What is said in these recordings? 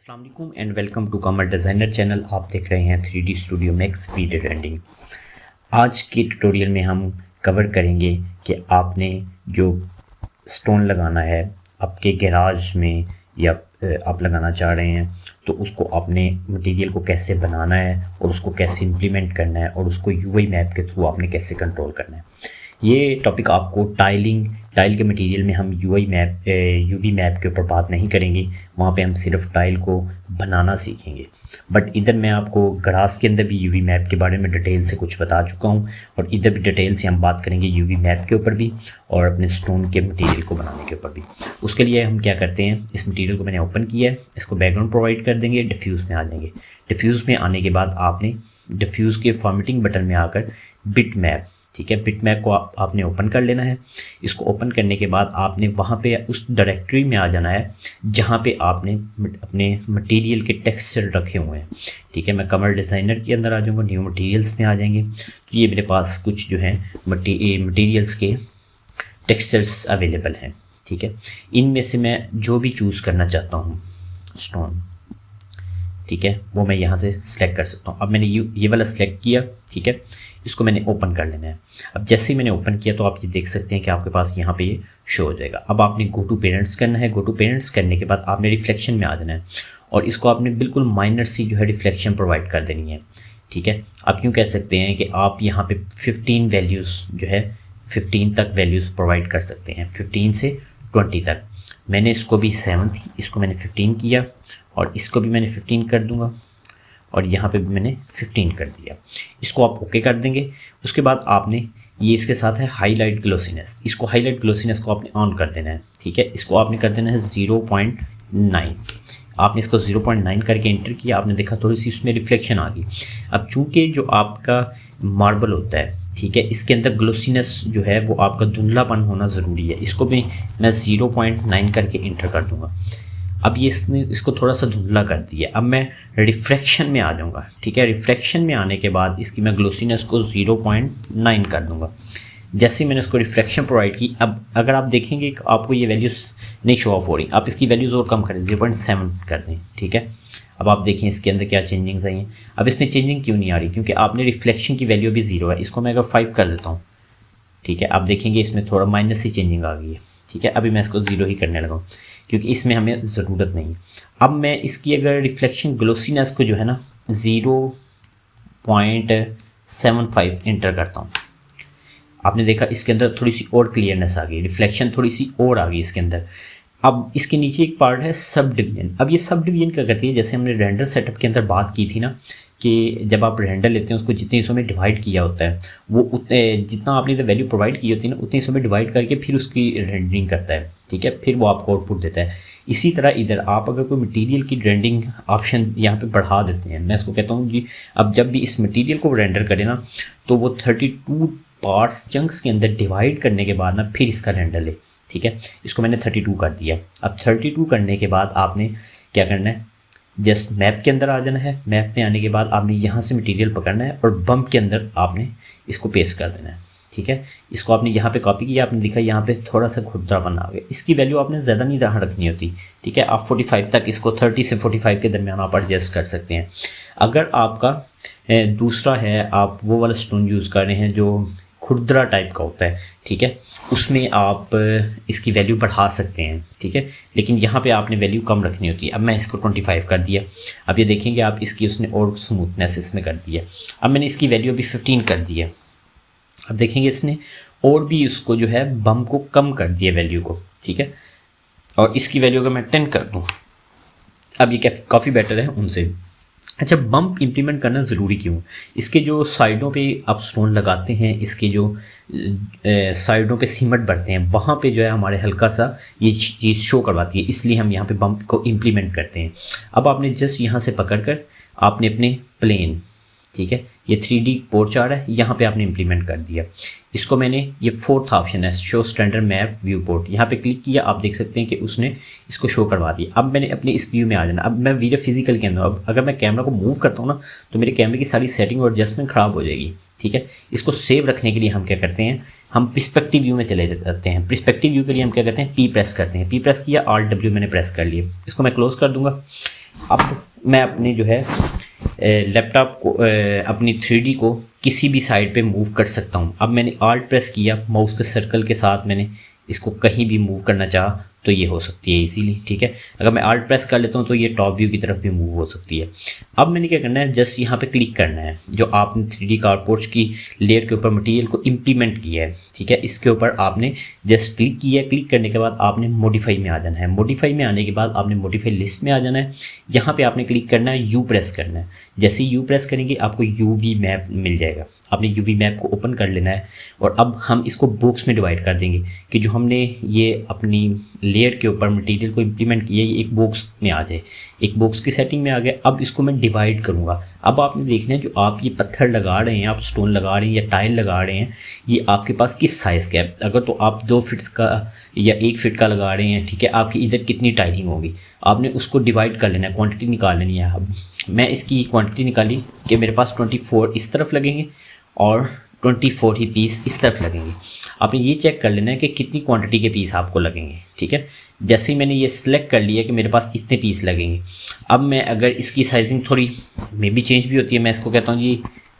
अस्सलाम वालेकुम and welcome to Kamar designer channel. आप देख रहे हैं 3D studio max video rendering. आज के ट्यूटोरियल में हम कवर करेंगे कि आपने जो स्टोन लगाना है आपके गैराज में या आप लगाना चाह रहे हैं तो उसको आपने मटेरियल को कैसे बनाना है और उसको कैसे इम्प्लीमेंट करना है और उसको यूवी मैप के थ्रू आपने कैसे कंट्रोल करना है। ये टॉपिक आपको टाइल के मटेरियल में हम यूवी मैप के ऊपर बात नहीं करेंगे, वहाँ पे हम सिर्फ टाइल को बनाना सीखेंगे। बट इधर मैं आपको ग्रास के अंदर भी यूवी मैप के बारे में डिटेल से कुछ बता चुका हूँ और इधर भी डिटेल से हम बात करेंगे यूवी मैप के ऊपर भी और अपने स्टोन के मटेरियल को बनाने के ऊपर भी। उसके लिए हम क्या करते हैं, इस मटेरियल को मैंने ओपन किया है, इसको बैकग्राउंड प्रोवाइड कर देंगे, डिफ्यूज़ में आ जाएंगे। डिफ्यूज़ में आने के बाद आपने डिफ्यूज़ के फॉर्मेटिंग बटन में आकर बिट मैप, ठीक है, बिट मैप को आपने ओपन कर लेना है। इसको ओपन करने के बाद आपने वहाँ पे उस डायरेक्टरी में आ जाना है जहाँ पे आपने अपने मटेरियल के टेक्सचर रखे हुए हैं। ठीक है, मैं कमर डिज़ाइनर के अंदर आ जाऊँगा, न्यू मटेरियल्स में आ जाएंगे तो ये मेरे पास कुछ जो है मटेरियल्स के टेक्सचर्स अवेलेबल हैं। ठीक है, इनमें से मैं जो भी चूज़ करना चाहता हूँ स्टोन, ठीक है, वो मैं यहाँ से सिलेक्ट कर सकता हूँ। अब मैंने ये वाला सिलेक्ट किया, ठीक है, इसको मैंने ओपन कर लेना है। अब जैसे ही मैंने ओपन किया तो आप ये देख सकते हैं कि आपके पास यहाँ पे ये शो हो जाएगा। अब आपने गो टू पेरेंट्स करना है। गो टू पेरेंट्स करने के बाद आपने रिफ्लेक्शन में आ जाना है और इसको आपने बिल्कुल माइनर सी जो है रिफ्लेक्शन प्रोवाइड कर देनी है। ठीक है, आप यूँ कह सकते हैं कि आप यहाँ पे 15 वैल्यूज़ जो है 15 तक वैल्यूज़ प्रोवाइड कर सकते हैं, 15 से 20 तक। मैंने इसको भी 7 थी, इसको मैंने 15 किया और इसको भी मैंने 15 कर दूंगा और यहाँ पे भी मैंने 15 कर दिया। इसको आप ओके कर देंगे। उसके बाद आपने ये इसके साथ है हाईलाइट ग्लोसीनेस, इसको हाईलाइट ग्लोसीनेस को आपने ऑन कर देना है। ठीक है, इसको आपने कर देना है 0.9। आपने इसको 0.9 करके एंटर किया, आपने देखा थोड़ी सी उसमें रिफ्लेक्शन आ गई। अब चूँकि जो आपका मार्बल होता है, ठीक है, इसके अंदर ग्लोसीनेस जो है वो आपका धुंधलापन होना ज़रूरी है। इसको भी मैं 0.9 करके एंटर कर दूँगा। अब ये इसको थोड़ा सा धुंधला कर दिया। अब मैं रिफ्रैक्शन में आ जाऊँगा। ठीक है, रिफ्रैक्शन में आने के बाद इसकी मैं ग्लोसीनेस को 0.9 कर दूँगा। जैसे ही मैंने इसको रिफ्रैक्शन प्रोवाइड की, अब अगर आप देखेंगे कि आपको ये वैल्यूज़ नहीं शो ऑफ हो रही, आप इसकी वैल्यूज़ और कम करें, 0.7 कर दें। ठीक है, अब आप देखें इसके अंदर क्या चेंजिंग्स आई हैं। अब इसमें चेंजिंग क्यों नहीं आ रही, क्योंकि आपने रिफ्लेक्शन की वैल्यू भी 0 है। इसको मैं अगर 5 कर देता हूँ, ठीक है, आप देखेंगे इसमें थोड़ा माइनस सी चेंजिंग आ गई है। ठीक है, अभी मैं इसको 0 ही करने लगा क्योंकि इसमें हमें ज़रूरत नहीं है। अब मैं इसकी अगर रिफ्लेक्शन ग्लोसीनेस को जो है ना 0.75 एंटर करता हूँ, आपने देखा इसके अंदर थोड़ी सी और क्लियरनेस आ गई, रिफ्लेक्शन थोड़ी सी और आ गई इसके अंदर। अब इसके नीचे एक पार्ट है सब डिवीजन। अब ये सब डिवीजन क्या करती है, जैसे हमने रेंडर सेटअप के अंदर बात की थी ना कि जब आप रेंडर लेते हैं उसको जितने हिस्सों में डिवाइड किया होता है वो उतने जितना आपने वैल्यू प्रोवाइड की होती है ना उतने हिस्सों में डिवाइड करके फिर उसकी रेंडरिंग करता है। ठीक है, फिर वो आपको आउटपुट देता है। इसी तरह इधर आप अगर कोई मटेरियल की रेंडरिंग ऑप्शन यहाँ पे बढ़ा देते हैं, मैं इसको कहता हूँ जी, अब जब भी इस मटेरियल को रेंडर करें ना तो वो 32 पार्ट्स चंक्स के अंदर डिवाइड करने के बाद ना फिर इसका रेंडर ले। ठीक है, इसको मैंने 32 कर दिया। अब 32 करने के बाद आपने क्या करना है, जस्ट मैप के अंदर आ जाना है। मैप में आने के बाद आपने यहाँ से मटेरियल पकड़ना है और बम्प के अंदर आपने इसको पेस्ट कर देना है। ठीक है, इसको आपने यहाँ पे कॉपी किया, आपने देखा यहाँ पे थोड़ा सा खुरदरापन आ गया। इसकी वैल्यू आपने ज़्यादा नहीं रखनी होती। ठीक है, आप 45 तक इसको 30 से 45 के दरमियान आप एडजस्ट कर सकते हैं। अगर आपका दूसरा है, आप वो वाला स्टोन यूज़ कर रहे हैं जो खुरदरा टाइप का होता है, ठीक है, उसमें आप इसकी वैल्यू बढ़ा सकते हैं। ठीक है, लेकिन यहाँ पे आपने वैल्यू कम रखनी होती है। अब मैं इसको 25 कर दिया। अब ये देखेंगे आप इसकी उसने और स्मूथनेस इसमें कर दिया। अब मैंने इसकी वैल्यू अभी 15 कर दी है। अब देखेंगे इसने और भी इसको जो है बम को कम कर दिया वैल्यू को। ठीक है, और इसकी वैल्यू अगर मैं 10 कर दूँ, अब ये काफ़ी बेटर है उनसे। अच्छा, बम्प इम्प्लीमेंट करना ज़रूरी क्यों? इसके जो साइडों पे आप स्टोन लगाते हैं, इसके जो साइडों पे सीमेंट भरते हैं, वहाँ पे जो है हमारे हल्का सा ये चीज़ शो करवाती है, इसलिए हम यहाँ पे बम्प को इम्प्लीमेंट करते हैं। अब आपने जस्ट यहाँ से पकड़ कर आपने अपने प्लेन, ठीक है, ये 3D पोर्च आ रहा है, यहाँ पे आपने इम्प्लीमेंट कर दिया। इसको मैंने ये 4th ऑप्शन है show standard map view port, यहाँ पे क्लिक किया, आप देख सकते हैं कि उसने इसको शो करवा दिया। अब मैंने अपने इस व्यू में आ जाना। अब मैं वीडियो फिजिकल के अंदर, अब अगर मैं कैमरा को मूव करता हूँ ना तो मेरे कैमरे की सारी सेटिंग और एडजस्टमेंट ख़राब हो जाएगी। ठीक है, इसको सेव रखने के लिए हम क्या करते हैं, हम पर्सपेक्टिव व्यू में चले जाते हैं। पर्सपेक्टिव व्यू के लिए हम क्या करते हैं, P प्रेस करते हैं। P प्रेस किया, Alt W मैंने प्रेस कर लिया। इसको मैं क्लोज़ कर दूँगा। अब मैं अपनी जो है लैपटॉप को अपनी 3D को किसी भी साइड पे मूव कर सकता हूँ। अब मैंने आल्ट प्रेस किया, माउस के सर्कल के साथ मैंने इसको कहीं भी मूव करना चाहा तो ये हो सकती है इजीली, ठीक है। अगर मैं आल्ट प्रेस कर लेता हूँ तो ये टॉप व्यू की तरफ भी मूव हो सकती है। अब मैंने क्या करना है, जस्ट यहाँ पे क्लिक करना है, जो आपने 3D कार्डबोर्ड की लेयर के ऊपर मटेरियल को इम्प्लीमेंट किया है, ठीक है, इसके ऊपर आपने जस्ट क्लिक किया है। क्लिक करने के बाद आपने मॉडिफाई में आ जाना है। मॉडिफाई में आने के बाद आपने मॉडिफाई लिस्ट में आ जाना है। यहाँ पे आपने क्लिक करना है, यू प्रेस करना है। जैसे ही यू प्रेस करेंगे आपको यूवी मैप मिल जाएगा। आपने यूवी मैप को ओपन कर लेना है और अब हम इसको बॉक्स में डिवाइड कर देंगे कि जो हमने ये अपनी लेयर के ऊपर मटेरियल को इम्प्लीमेंट किया ये एक बॉक्स में आ जाए, एक बॉक्स की सेटिंग में आ गया। अब इसको मैं डिवाइड करूँगा। अब आपने देखना है जो आप ये पत्थर लगा रहे हैं, आप स्टोन लगा रहे हैं या टाइल लगा रहे हैं, ये आपके पास किस साइज़ का है। अगर तो आप 2 फीट का या 1 फीट का लगा रहे हैं, ठीक है, आपकी इधर कितनी टाइलिंग होगी आपने उसको डिवाइड कर लेना है, क्वांटिटी निकाल लेनी है। अब मैं इसकी क्वांटिटी निकाली कि मेरे पास 24 इस तरफ लगेंगे और 24 ही पीस इस तरफ लगेंगे। आपने ये चेक कर लेना है कि कितनी क्वांटिटी के पीस आपको लगेंगे, ठीक है। जैसे ही मैंने ये सिलेक्ट कर लिया कि मेरे पास इतने पीस लगेंगे, अब मैं अगर इसकी साइजिंग थोड़ी मे बी चेंज भी होती है, मैं इसको कहता हूँ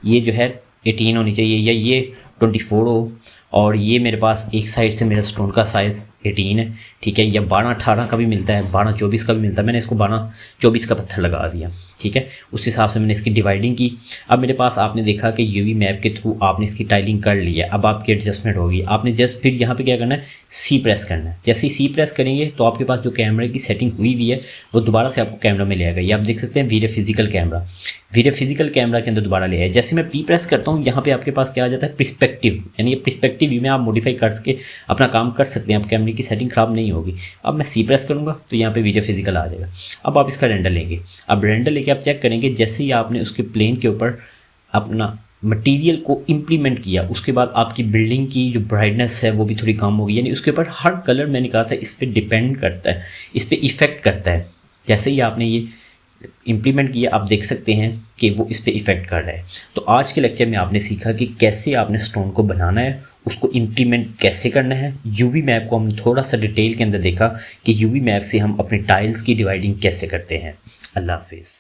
ये जो है 18 होनी चाहिए या ये 24 हो, और ये मेरे पास एक साइड से मेरा स्टोन का साइज़ 18 है, ठीक है, या 12-18 का भी मिलता है, 12-24 का भी मिलता है। मैंने इसको 12-24 का पत्थर लगा दिया, ठीक है। उस हिसाब से मैंने इसकी डिवाइडिंग की। अब मेरे पास आपने देखा कि यूवी मैप के थ्रू आपने इसकी टाइलिंग कर ली है। अब आपकी एडजस्टमेंट होगी। आपने जस्ट फिर यहाँ पे क्या करना है, सी प्रेस करना है। जैसे ही सी प्रेस करेंगे तो आपके पास जो कैमरे की सेटिंग हुई हुई है वो दोबारा से आपको कैमरा में ले आएगा। ये आप देख सकते हैं वीडियो फिजिकल कैमरा के अंदर दोबारा ले आए। जैसे मैं पी प्रेस करता हूँ यहाँ पे आपके पास क्या आ जाता है, पर्सपेक्टिव, यानी ये पर्सपेक्टिव व्यू में आप मॉडिफाई करके अपना काम कर सकते हैं। आप कैमरे की सेटिंग ख़राब नहीं होगी। अब मैं सी प्रेस करूँगा तो यहाँ पे वीडियो फिजिकल आ जाएगा। अब आप इसका रेंडर लेंगे। अब रेंडर लेके आप चेक करेंगे, जैसे ही आपने उसके प्लेन के ऊपर अपना मटेरियल को इम्प्लीमेंट किया उसके बाद आपकी बिल्डिंग की जो ब्राइटनेस है वो भी थोड़ी कम होगी। यानी उसके ऊपर हर कलर मैंने कहा था इस पर डिपेंड करता है, इस पर इफ़ेक्ट करता है। जैसे ही आपने ये इम्प्लीमेंट किया आप देख सकते हैं कि वो इस पे इफ़ेक्ट कर रहा है। तो आज के लेक्चर में आपने सीखा कि कैसे आपने स्टोन को बनाना है, उसको इम्प्लीमेंट कैसे करना है। यूवी मैप को हमने थोड़ा सा डिटेल के अंदर देखा कि यूवी मैप से हम अपने टाइल्स की डिवाइडिंग कैसे करते हैं। अल्लाह हाफिज़।